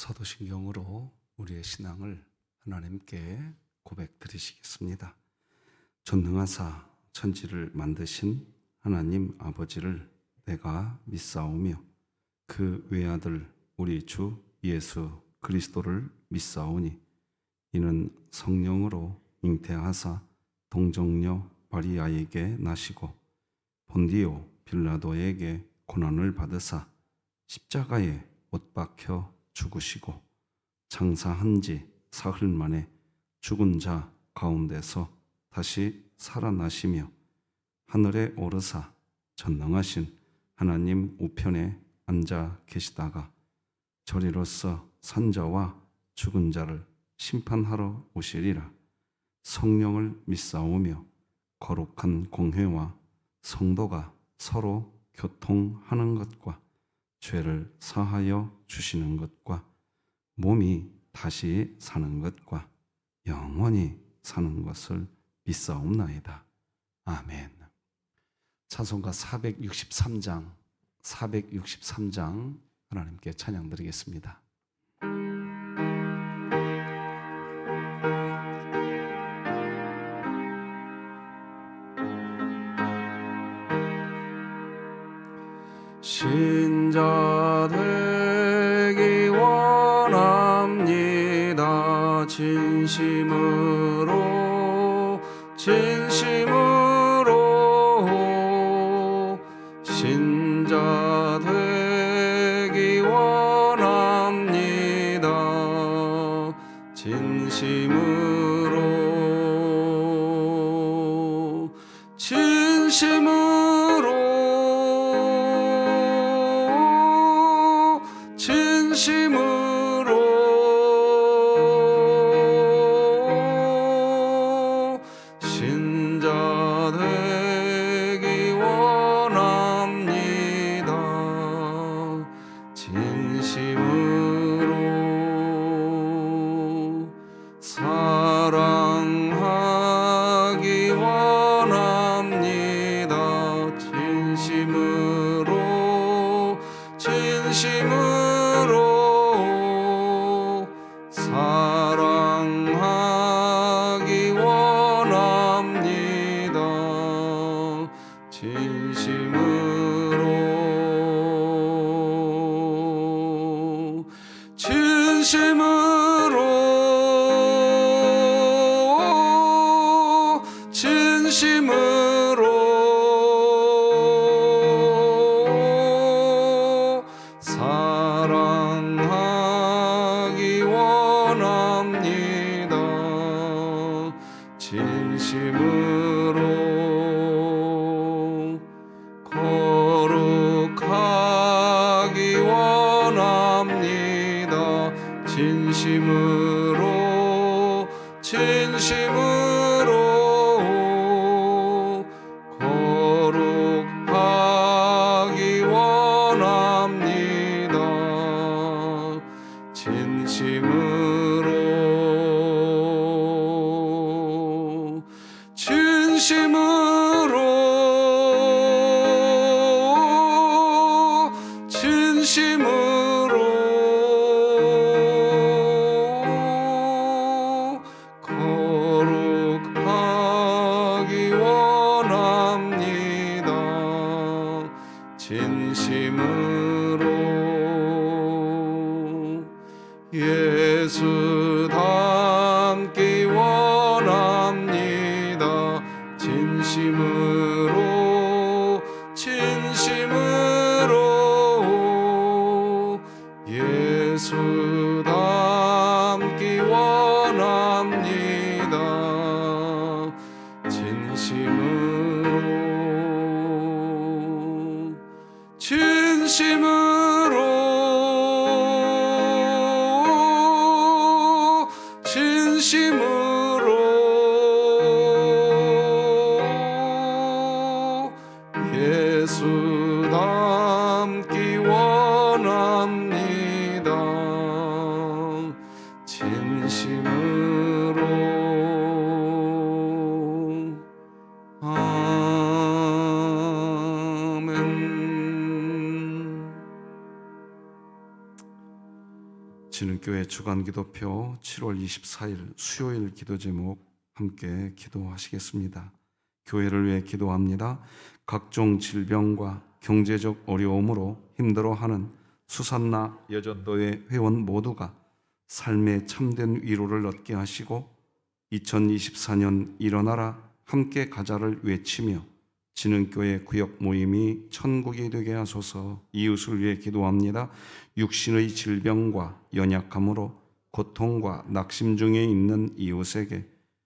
사도신경으로 우리의 신앙을 하나님께 고백드리시겠습니다. 전능하사 천지를 만드신 하나님 아버지를 내가 믿사오며 그 외아들 우리 주 예수 그리스도를 믿사오니 이는 성령으로 잉태하사 동정녀 마리아에게 나시고 본디오 빌라도에게 고난을 받으사 십자가에 못 박혀 죽으시고 장사한 지 사흘 만에 죽은 자 가운데서 다시 살아나시며 하늘에 오르사 전능하신 하나님 우편에 앉아 계시다가 저리로서 산자와 죽은 자를 심판하러 오시리라. 성령을 믿사오며 거룩한 공회와 성도가 서로 교통하는 것과 죄를 사하여 주시는 것과 몸이 다시 사는 것과 영원히 사는 것을 믿사옵나이다. 아멘. 찬송가 463장 하나님께 찬양 드리겠습니다. 신자 되기 원합니다. 진심으로 신자 되기 원합니다. 진심으로 신자 되기 원합니다. 진심으로 사랑하기 원합니다. 진심으로 사랑하기 원합니다. 진심으로 사랑하기 원합니다. 진심으로 거룩하기 원합니다. 진심으로 거룩하기 원합니다. 진심으로 거룩하기 원합니다. 진심으로 예수 닮기 원합니다. 진심으로 예수 닮기 원합니다. 진심으로 예수 닮기 원합니다. 진심으로 아멘. 진흥교회 주간기도표 7월 24일 수요일 기도 제목 함께 기도하시겠습니다. 교회를 위해 기도합니다. 각종 질병과 경제적 어려움으로 힘들어하는 수산나 여전도회 회원 모두가 삶의 참된 위로를 얻게 하시고 2024년 일어나라 함께 가자를 외치며 진흥교회 구역 모임이 천국이 되게 하소서. 이웃을 위해 기도합니다. 육신의 질병과 연약함으로 고통과 낙심 중에 있는 이웃에게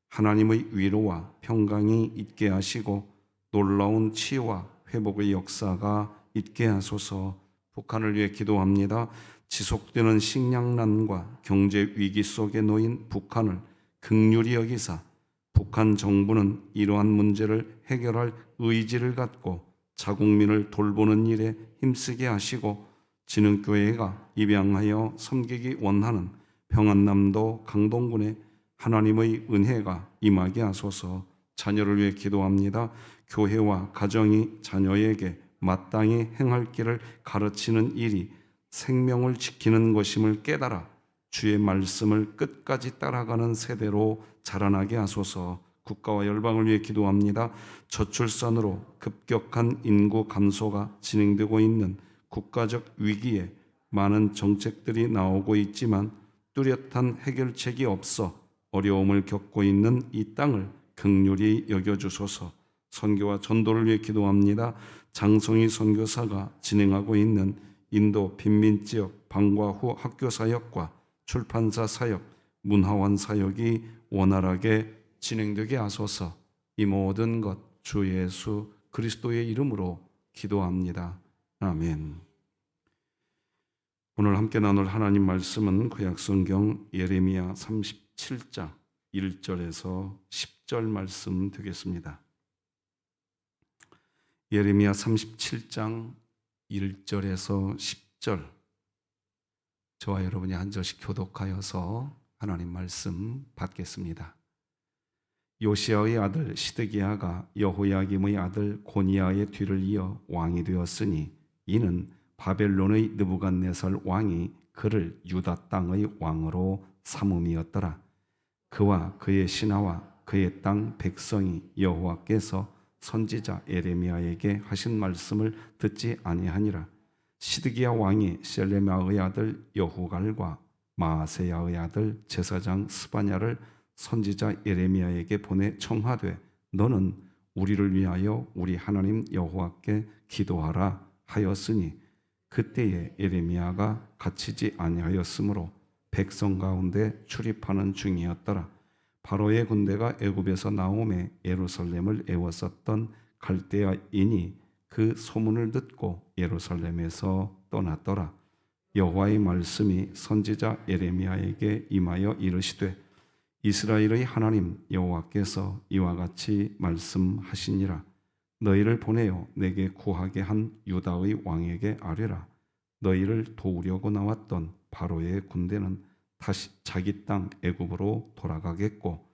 하나님의 위로와 평강이 있게 하시고 놀라운 치유와 회복의 역사가 있게 하소서. 북한을 위해 기도합니다. 지속되는 식량난과 경제 위기 속에 놓인 북한을 긍휼히 여기사 북한 정부는 이러한 문제를 해결할 의지를 갖고 자국민을 돌보는 일에 힘쓰게 하시고 진흥교회가 입양하여 섬기기 원하는 평안남도 강동군에 하나님의 은혜가 임하게 하소서. 자녀를 위해 기도합니다. 교회와 가정이 자녀에게 마땅히 행할 길을 가르치는 일이 생명을 지키는 것임을 깨달아 주의 말씀을 끝까지 따라가는 세대로 자라나게 하소서. 국가와 열방을 위해 기도합니다. 저출산으로 급격한 인구 감소가 진행되고 있는 국가적 위기에 많은 정책들이 나오고 있지만 뚜렷한 해결책이 없어 어려움을 겪고 있는 이 땅을 긍휼히 여겨주소서. 선교와 전도를 위해 기도합니다. 장성희 선교사가 진행하고 있는 인도 빈민지역 방과 후 학교 사역과 출판사 사역, 문화원 사역이 원활하게 진행되게 하소서. 이 모든 것 주 예수 그리스도의 이름으로 기도합니다. 아멘. 오늘 함께 나눌 하나님 말씀은 구약성경 예레미야 37장 1절에서 10절 말씀 되겠습니다. 예레미야 37장 1절에서 10절, 저와 여러분이 한 절씩 교독하여서 하나님 말씀 받겠습니다. 요시야의 아들 시드기야가 여호야김의 아들 고니야의 뒤를 이어 왕이 되었으니 이는 바벨론의 느부갓네살 왕이 그를 유다 땅의 왕으로 삼음이었더라. 그와 그의 신하와 그의 땅 백성이 여호와께서 선지자 에레미야에게 하신 말씀을 듣지 아니하니라. 시드기야 왕이 셀레미야의 아들 여후갈과 마아세야의 아들 제사장 스바냐를 선지자 예레미야에게 보내 청하되 너는 우리를 위하여 우리 하나님 여호와께 기도하라 하였으니 그때에 예레미야가 갇히지 아니하였으므로 백성 가운데 출입하는 중이었더라. 바로의 군대가 애굽에서 나오매 예루살렘을 애웠었던 갈대아인이 그 소문을 듣고 예루살렘에서 떠났더라. 여호와의 말씀이 선지자 예레미야에게 임하여 이르시되 이스라엘의 하나님 여호와께서 이와 같이 말씀하시니라. 너희를 보내어 내게 구하게 한 유다의 왕에게 아뢰라. 너희를 도우려고 나왔던 바로의 군대는 다시 자기 땅 애굽으로 돌아가겠고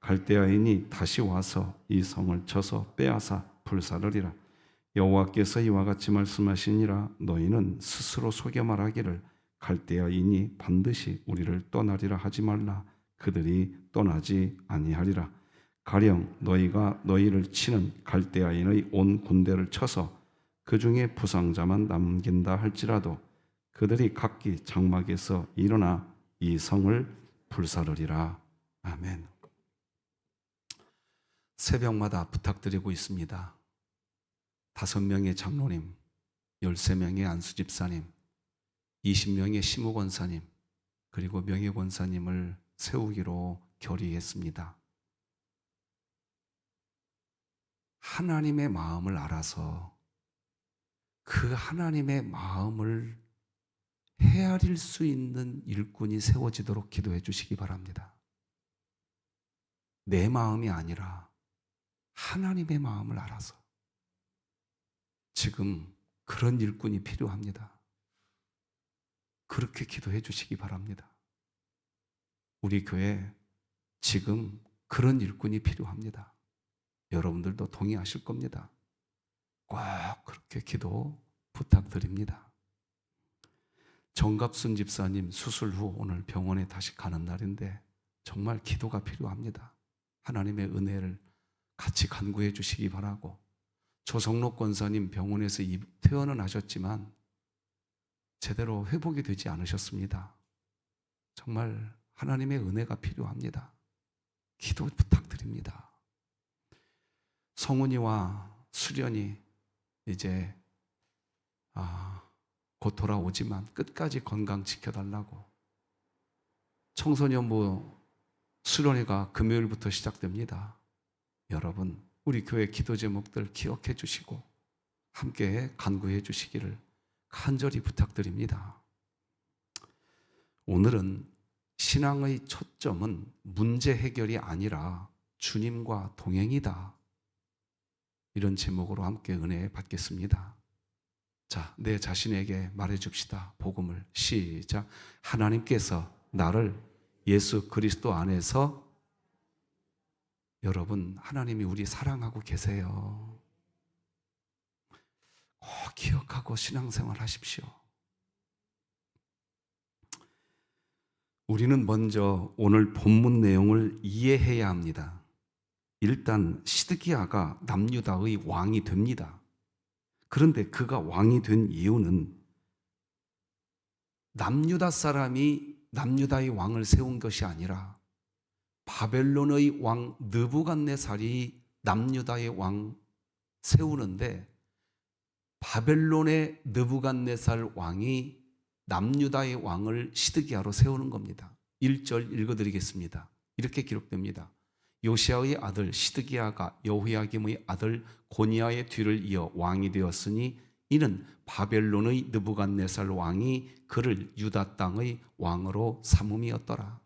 갈대아인이 다시 와서 이 성을 쳐서 빼앗아 불사르리라. 여호와께서 이와 같이 말씀하시니라. 너희는 스스로 속여 말하기를 갈대아인이 반드시 우리를 떠나리라 하지 말라. 그들이 떠나지 아니하리라. 가령 너희가 너희를 치는 갈대아인의 온 군대를 쳐서 그 중에 부상자만 남긴다 할지라도 그들이 각기 장막에서 일어나 이 성을 불사르리라. 아멘. 새벽마다 부탁드리고 있습니다. 5명의 장로님, 13명의 안수집사님, 20명의 시무권사님, 그리고 명예권사님을 세우기로 결의했습니다. 하나님의 마음을 알아서 그 하나님의 마음을 헤아릴 수 있는 일꾼이 세워지도록 기도해 주시기 바랍니다. 내 마음이 아니라 하나님의 마음을 알아서. 지금 그런 일꾼이 필요합니다. 그렇게 기도해 주시기 바랍니다. 우리 교회 지금 그런 일꾼이 필요합니다. 여러분들도 동의하실 겁니다. 꼭 그렇게 기도 부탁드립니다. 정갑순 집사님 수술 후 오늘 병원에 다시 가는 날인데 정말 기도가 필요합니다. 하나님의 은혜를 같이 간구해 주시기 바라고, 조성록 권사님 병원에서 퇴원은 하셨지만 제대로 회복이 되지 않으셨습니다. 정말 하나님의 은혜가 필요합니다. 기도 부탁드립니다. 성훈이와 수련이 이제 곧 돌아오지만 끝까지 건강 지켜달라고. 청소년부 수련회가 금요일부터 시작됩니다. 여러분, 우리 교회 기도 제목들 기억해 주시고 함께 간구해 주시기를 간절히 부탁드립니다. 오늘은 신앙의 초점은 문제 해결이 아니라 주님과 동행이다, 이런 제목으로 함께 은혜 받겠습니다. 자, 내 자신에게 말해줍시다. 복음을. 시작. 하나님께서 나를 예수 그리스도 안에서, 여러분, 하나님이 우리 사랑하고 계세요. 꼭 기억하고 신앙생활 하십시오. 우리는 먼저 오늘 본문 내용을 이해해야 합니다. 일단 시드기야가 남유다의 왕이 됩니다. 그런데 그가 왕이 된 이유는 남유다 사람이 남유다의 왕을 세운 것이 아니라 바벨론의 왕 느부갓네살이 남유다의 왕 세우는데, 바벨론의 느부갓네살 왕이 남유다의 왕을 시드기야로 세우는 겁니다. 1절 읽어드리겠습니다. 이렇게 기록됩니다. 요시야의 아들 시드기야가 여호야김의 아들 고니야의 뒤를 이어 왕이 되었으니 이는 바벨론의 느부갓네살 왕이 그를 유다 땅의 왕으로 삼음이었더라.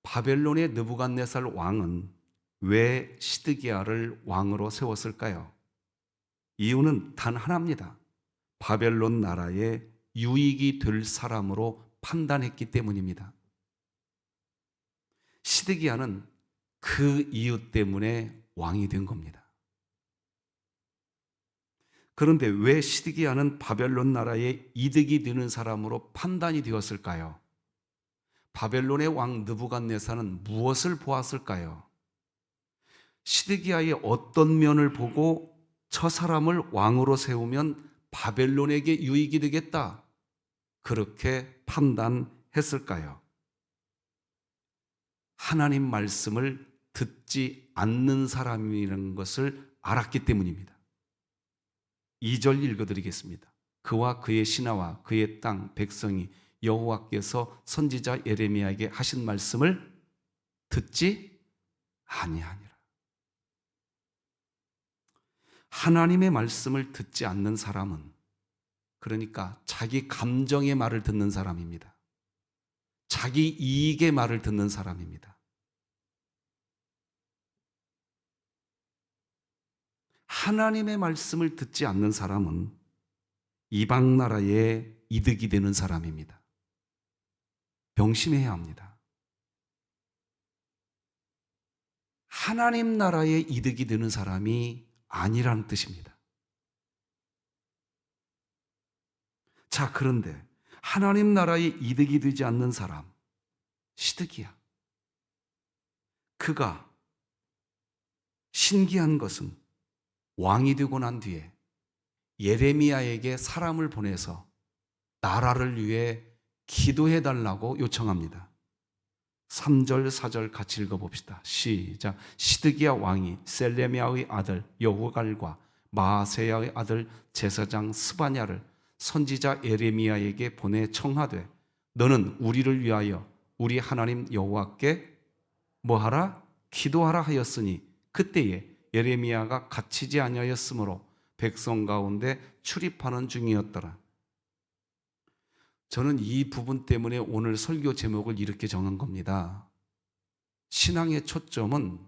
바벨론의 느부갓네살 왕은 왜 시드기야를 왕으로 세웠을까요? 이유는 단 하나입니다. 바벨론 나라에 유익이 될 사람으로 판단했기 때문입니다. 시드기야는 그 이유 때문에 왕이 된 겁니다. 그런데 왜 시드기야는 바벨론 나라에 이득이 되는 사람으로 판단이 되었을까요? 바벨론의 왕 느부갓네살은 무엇을 보았을까요? 시드기야의 어떤 면을 보고 저 사람을 왕으로 세우면 바벨론에게 유익이 되겠다, 그렇게 판단했을까요? 하나님 말씀을 듣지 않는 사람이라는 것을 알았기 때문입니다. 2절 읽어드리겠습니다. 그와 그의 신하와 그의 땅 백성이 여호와께서 선지자 예레미야에게 하신 말씀을 듣지 아니하니라. 하나님의 말씀을 듣지 않는 사람은, 그러니까 자기 감정의 말을 듣는 사람입니다. 자기 이익의 말을 듣는 사람입니다. 하나님의 말씀을 듣지 않는 사람은 이방 나라의 이득이 되는 사람입니다. 명심해야 합니다. 하나님 나라의 이득이 되는 사람이 아니라는 뜻입니다. 자, 그런데 하나님 나라의 이득이 되지 않는 사람, 시드기야. 그가 신기한 것은 왕이 되고 난 뒤에 예레미야에게 사람을 보내서 나라를 위해 기도해 달라고 요청합니다. 3절 4절 같이 읽어봅시다. 시작. 시드기야 왕이 셀레미야의 아들 여후갈과 마아세야의 아들 제사장 스바냐를 선지자 예레미야에게 보내 청하되 너는 우리를 위하여 우리 하나님 여호와께 뭐하라? 기도하라 하였으니 그때에 예레미야가 갇히지 아니하였으므로 백성 가운데 출입하는 중이었더라. 저는 이 부분 때문에 오늘 설교 제목을 이렇게 정한 겁니다. 신앙의 초점은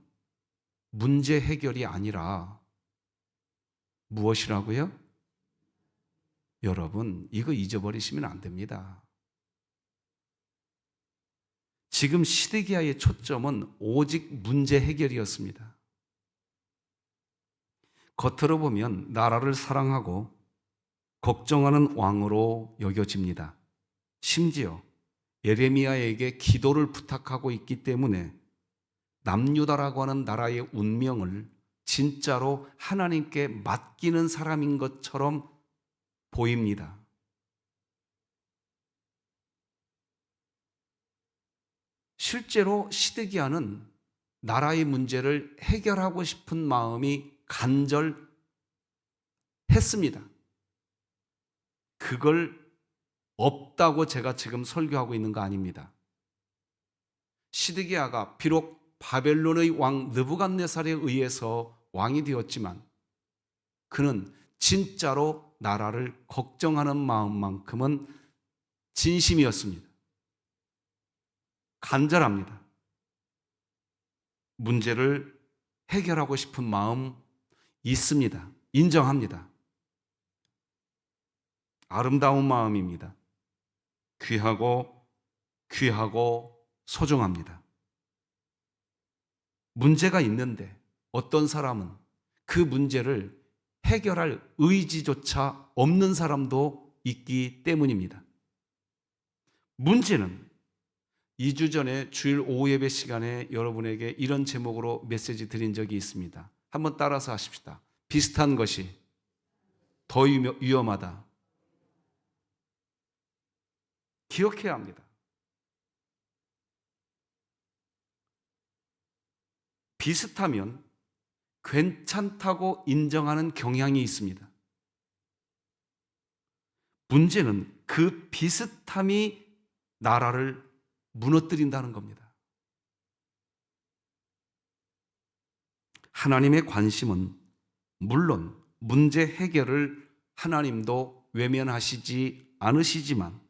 문제 해결이 아니라 무엇이라고요? 여러분, 이거 잊어버리시면 안 됩니다. 지금 시드기야의 초점은 오직 문제 해결이었습니다. 겉으로 보면 나라를 사랑하고 걱정하는 왕으로 여겨집니다. 심지어 예레미야에게 기도를 부탁하고 있기 때문에 남유다라고 하는 나라의 운명을 진짜로 하나님께 맡기는 사람인 것처럼 보입니다. 실제로 시드기야는 나라의 문제를 해결하고 싶은 마음이 간절했습니다. 그걸 없다고 제가 지금 설교하고 있는 거 아닙니다. 시드기야가 비록 바벨론의 왕 느부갓네살에 의해서 왕이 되었지만 그는 진짜로 나라를 걱정하는 마음만큼은 진심이었습니다. 간절합니다. 문제를 해결하고 싶은 마음 있습니다. 인정합니다. 아름다운 마음입니다. 귀하고 소중합니다. 문제가 있는데 어떤 사람은 그 문제를 해결할 의지조차 없는 사람도 있기 때문입니다. 문제는 2주 전에 주일 오후 예배 시간에 여러분에게 이런 제목으로 메시지 드린 적이 있습니다. 한번 따라서 하십시다. 비슷한 것이 더 위험하다. 기억해야 합니다. 비슷하면 괜찮다고 인정하는 경향이 있습니다. 문제는 그 비슷함이 나라를 무너뜨린다는 겁니다. 하나님의 관심은 물론 문제 해결을 하나님도 외면하시지 않으시지만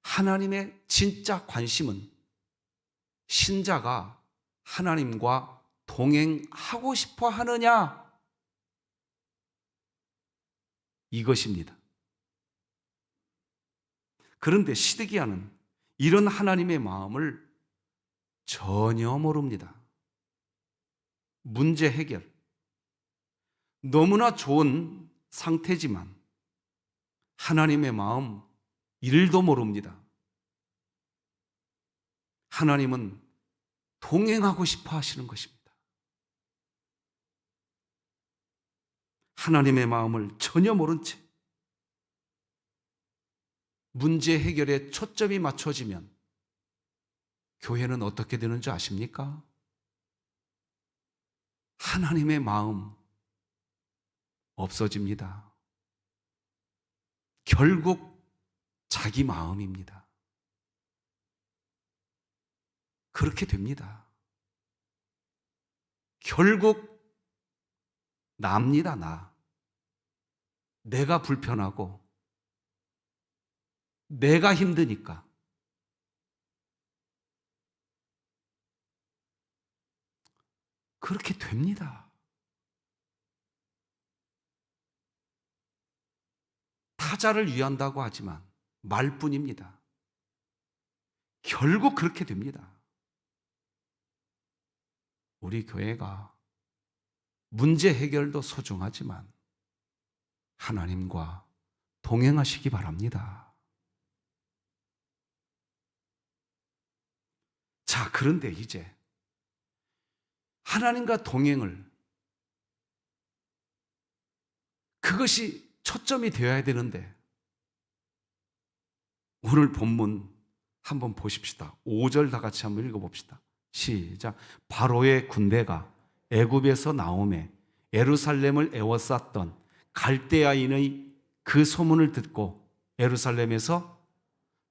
하나님의 진짜 관심은 신자가 하나님과 동행하고 싶어 하느냐? 이것입니다. 그런데 시드기야는 이런 하나님의 마음을 전혀 모릅니다. 문제 해결. 너무나 좋은 상태지만 하나님의 마음 1도 모릅니다. 하나님은 동행하고 싶어 하시는 것입니다. 하나님의 마음을 전혀 모른 채 문제 해결에 초점이 맞춰지면 교회는 어떻게 되는 줄 아십니까? 하나님의 마음 없어집니다. 결국 자기 마음입니다. 그렇게 됩니다. 결국 나입니다, 나. 내가 불편하고 내가 힘드니까. 그렇게 됩니다. 타자를 위한다고 하지만 말뿐입니다. 결국 그렇게 됩니다. 우리 교회가 문제 해결도 소중하지만 하나님과 동행하시기 바랍니다. 자, 그런데 이제 하나님과 동행을 그것이 초점이 되어야 되는데 오늘 본문 한번 보십시다. 5절 다 같이 한번 읽어봅시다. 시작. 바로의 군대가 애굽에서 나오매 예루살렘을 에워쌌던 갈대아인의 그 소문을 듣고 예루살렘에서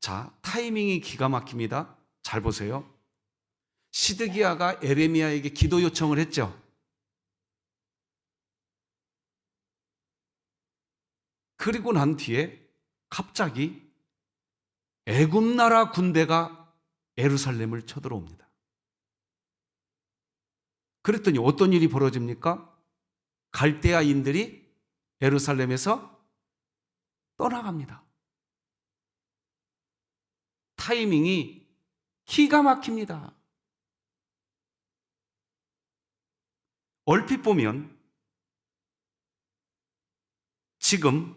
자, 타이밍이 기가 막힙니다. 잘 보세요. 시드기야가 예레미야에게 기도 요청을 했죠. 그리고 난 뒤에 갑자기 애굽 나라 군대가 예루살렘을 쳐들어옵니다. 그랬더니 어떤 일이 벌어집니까? 갈대아인들이 예루살렘에서 떠나갑니다. 타이밍이 기가 막힙니다. 얼핏 보면 지금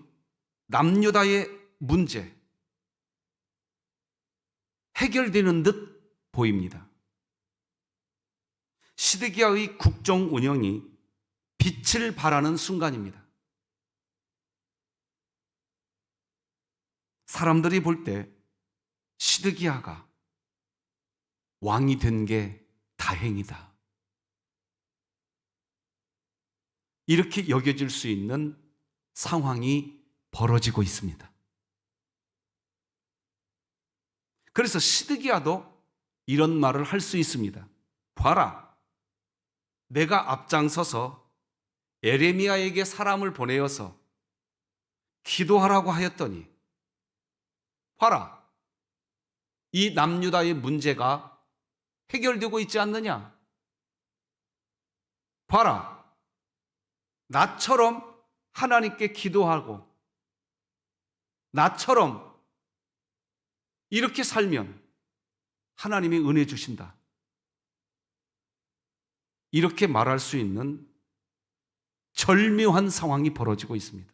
남유다의 문제 해결되는 듯 보입니다. 시드기야의 국정 운영이 빛을 발하는 순간입니다. 사람들이 볼 때 시드기야가 왕이 된 게 다행이다, 이렇게 여겨질 수 있는 상황이 벌어지고 있습니다. 그래서 시드기야도 이런 말을 할 수 있습니다. 봐라, 내가 앞장서서 에레미야에게 사람을 보내어서 기도하라고 하였더니 봐라, 이 남유다의 문제가 해결되고 있지 않느냐? 봐라, 나처럼 하나님께 기도하고 나처럼 이렇게 살면 하나님이 은혜 주신다, 이렇게 말할 수 있는 절묘한 상황이 벌어지고 있습니다.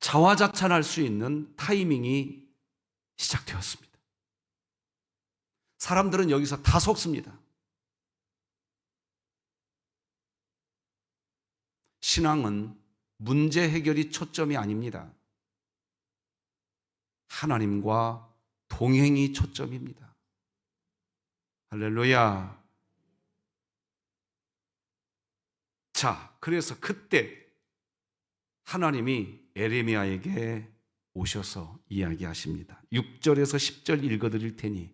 자화자찬할 수 있는 타이밍이 시작되었습니다. 사람들은 여기서 다 속습니다. 신앙은 문제 해결이 초점이 아닙니다. 하나님과 동행이 초점입니다. 할렐루야. 자, 그래서 그때 하나님이 에레미야에게 오셔서 이야기하십니다. 6절에서 10절 읽어드릴 테니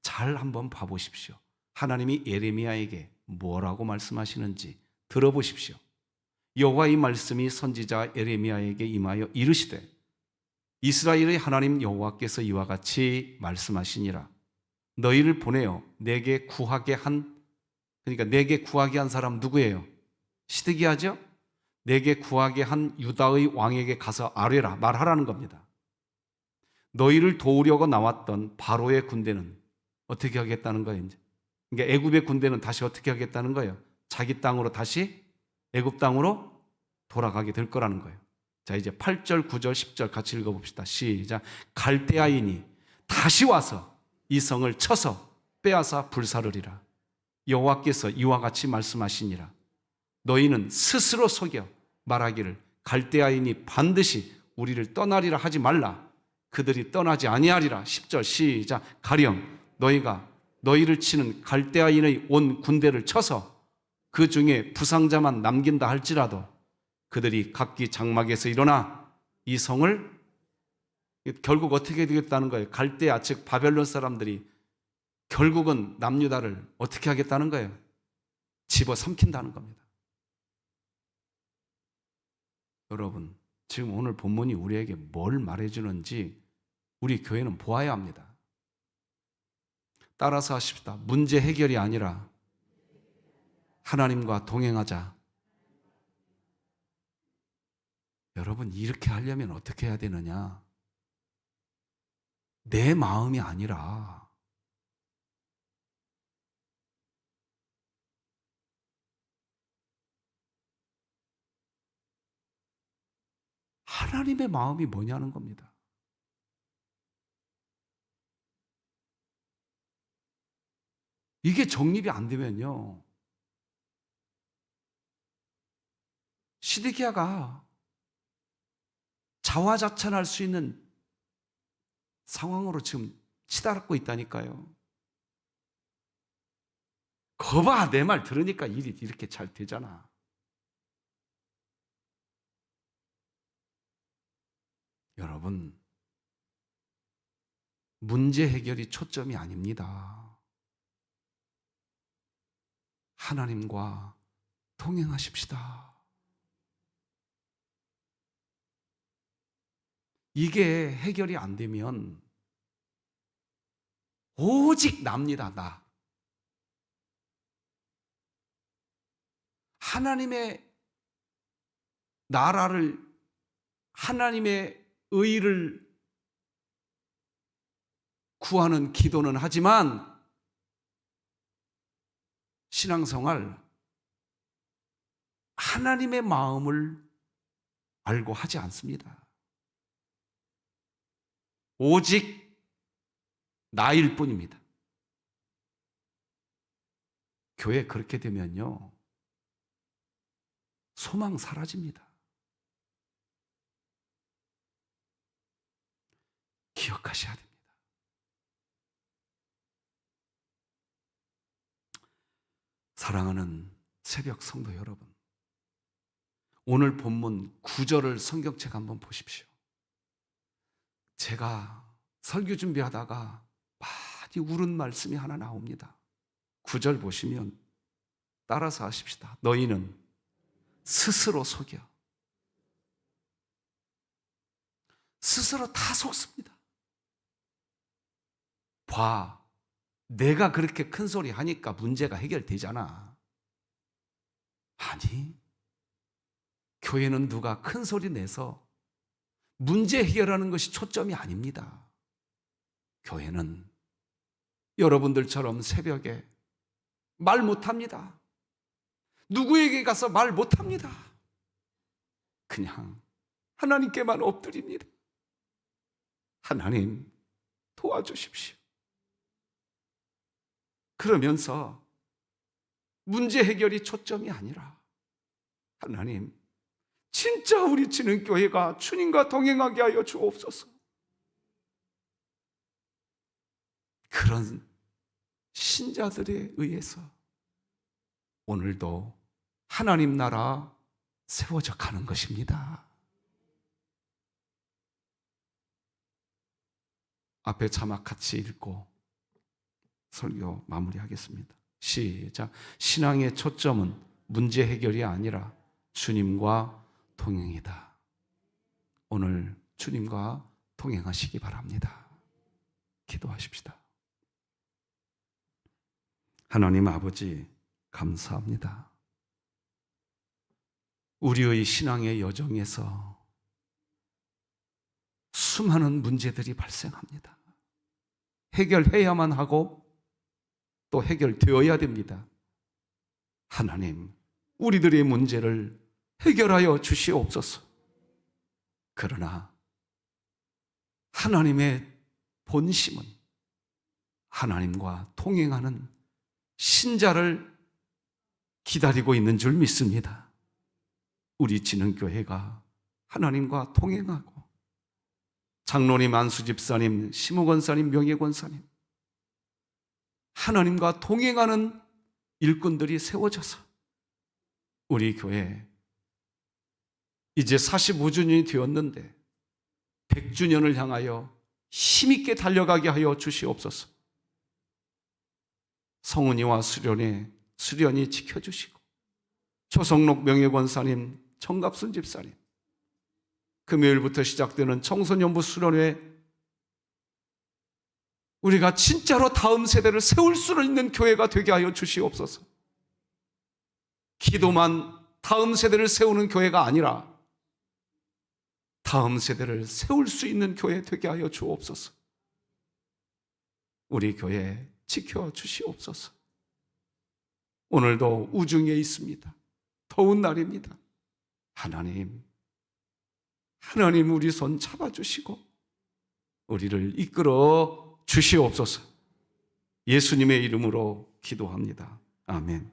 잘 한번 봐보십시오. 하나님이 에레미야에게 뭐라고 말씀하시는지 들어보십시오. 여호와의 말씀이 선지자 에레미야에게 임하여 이르시되, 이스라엘의 하나님 여호와께서 이와 같이 말씀하시니라. 너희를 보내어 내게 구하게 한, 그러니까 내게 구하게 한 사람 누구예요? 시드기야죠? 내게 구하게 한 유다의 왕에게 가서 아뢰라, 말하라는 겁니다. 너희를 도우려고 나왔던 바로의 군대는 어떻게 하겠다는 거예요? 이제. 그러니까 애굽의 군대는 다시 어떻게 하겠다는 거예요? 자기 땅으로 다시 애굽 땅으로 돌아가게 될 거라는 거예요. 자, 이제 8절, 9절, 10절 같이 읽어봅시다. 시작. 갈대아인이 다시 와서 이 성을 쳐서 빼앗아 불사르리라. 여호와께서 이와 같이 말씀하시니라. 너희는 스스로 속여 말하기를 갈대아인이 반드시 우리를 떠나리라 하지 말라. 그들이 떠나지 아니하리라. 10절 시작. 가령 너희가 너희를 치는 갈대아인의 온 군대를 쳐서 그 중에 부상자만 남긴다 할지라도 그들이 각기 장막에서 일어나 이 성을, 결국 어떻게 되겠다는 거예요? 갈대아 즉 바벨론 사람들이 결국은 남유다를 어떻게 하겠다는 거예요? 집어삼킨다는 겁니다. 여러분, 지금 오늘 본문이 우리에게 뭘 말해주는지 우리 교회는 보아야 합니다. 따라서 하십시다. 문제 해결이 아니라 하나님과 동행하자. 여러분, 이렇게 하려면 어떻게 해야 되느냐? 내 마음이 아니라 하나님의 마음이 뭐냐는 겁니다. 이게 정립이 안 되면요, 시드기야가 자화자찬할 수 있는 상황으로 지금 치달았고 있다니까요. 거봐, 내 말 들으니까 일이 이렇게 잘 되잖아. 여러분, 문제 해결이 초점이 아닙니다. 하나님과 동행하십시다. 이게 해결이 안 되면 오직 납니다, 나. 하나님의 나라를, 하나님의 의를 구하는 기도는 하지만 신앙생활 하나님의 마음을 알고 하지 않습니다. 오직 나일 뿐입니다. 교회 그렇게 되면요, 소망 사라집니다. 기억하셔야 됩니다. 사랑하는 새벽 성도 여러분, 오늘 본문 9절을 성경책 한번 보십시오. 제가 설교 준비하다가 많이 울은 말씀이 하나 나옵니다. 9절 보시면 따라서 하십시다. 너희는 스스로 속여. 스스로 다 속습니다. 봐, 내가 그렇게 큰 소리 하니까 문제가 해결되잖아. 아니, 교회는 누가 큰 소리 내서 문제 해결하는 것이 초점이 아닙니다. 교회는 여러분들처럼 새벽에 말 못합니다. 누구에게 가서 말 못합니다. 그냥 하나님께만 엎드립니다. 하나님 도와주십시오. 그러면서 문제 해결이 초점이 아니라 하나님, 진짜 우리 진흥교회가 주님과 동행하게 하여 주옵소서. 그런 신자들에 의해서 오늘도 하나님 나라 세워져 가는 것입니다. 앞에 자막 같이 읽고 설교 마무리하겠습니다. 시작. 신앙의 초점은 문제 해결이 아니라 주님과 동행이다. 오늘 주님과 동행하시기 바랍니다. 기도하십시다. 하나님 아버지, 감사합니다. 우리의 신앙의 여정에서 수많은 문제들이 발생합니다. 해결해야만 하고 또 해결되어야 됩니다. 하나님, 우리들의 문제를 해결하여 주시옵소서. 그러나 하나님의 본심은 하나님과 동행하는 신자를 기다리고 있는 줄 믿습니다. 우리 진흥교회가 하나님과 동행하고 장로님, 안수집사님, 심우권사님, 명예권사님, 하나님과 동행하는 일꾼들이 세워져서 우리 교회 이제 45주년이 되었는데 100주년을 향하여 힘있게 달려가게 하여 주시옵소서. 성은이와 수련이 지켜주시고 조성록 명예권사님, 정갑순 집사님, 금요일부터 시작되는 청소년부 수련회, 우리가 진짜로 다음 세대를 세울 수 있는 교회가 되게 하여 주시옵소서. 기도만 다음 세대를 세우는 교회가 아니라 다음 세대를 세울 수 있는 교회 되게 하여 주옵소서. 우리 교회 지켜주시옵소서. 오늘도 우중에 있습니다. 더운 날입니다. 하나님 우리 손 잡아주시고 우리를 이끌어 주시옵소서. 예수님의 이름으로 기도합니다. 아멘.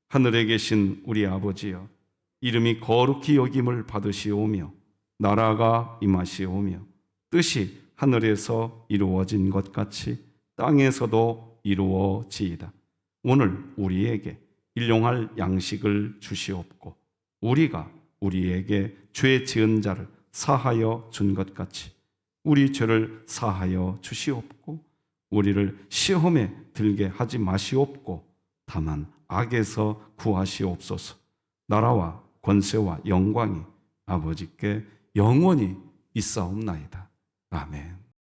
하늘에 계신 우리 아버지여, 이름이 거룩히 여김을 받으시오며 나라가 임하시오며 뜻이 하늘에서 이루어진 것 같이 땅에서도 이루어지이다. 오늘 우리에게 일용할 양식을 주시옵고 우리가 우리에게 죄 지은 자를 사하여 준 것 같이 우리 죄를 사하여 주시옵고 우리를 시험에 들게 하지 마시옵고 다만 악에서 구하시옵소서. 나라와 권세와 영광이 아버지께 영원히 있사옵나이다. 아멘.